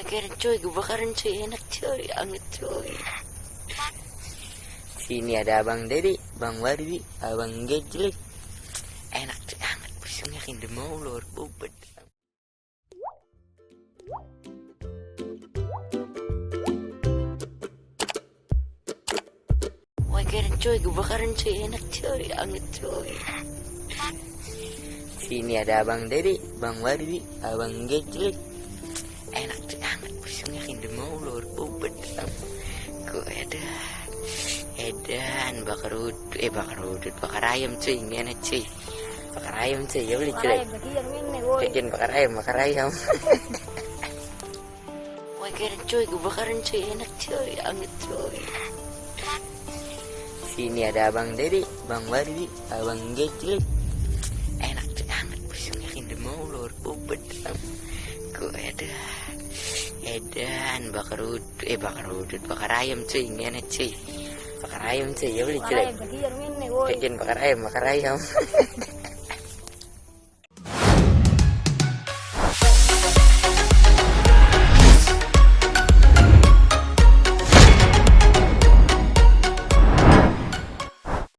keren cuy, kebakaran cuy, enak cuy, anget cuy. Sini ada Abang Dedi, Bang Wardi, Abang Gejlek. Enak cuy, anget, pusingnya kinda mau lor, bubet. Wah keren cuy, kebakaran cuy, enak cuy, anget cuy. Sini ada Abang Dedi, Bang Wardi, Abang Gejlek. Enak cuy, anget, pusingnya kinda mau lor, bubet. Ku edan bakar udut, bakar ayam cuy, ini enak cuy. Bakar ayam cuy, ya beli cuy. Bikin bakar ayam. Wah keren cuy, kebakaran cuy, enak cuy, anget cuy. Sini ada Abang Dedi, Bang Wardi, Abang Gejlek. Enak cuy, anget, pusingnya kinda mau lor, bubet. Ku edan bakar udut, bakar ayam cuy, ini enak cuy. Bakar ayam cuy, ya beli cuy. Bikin bakar ayam.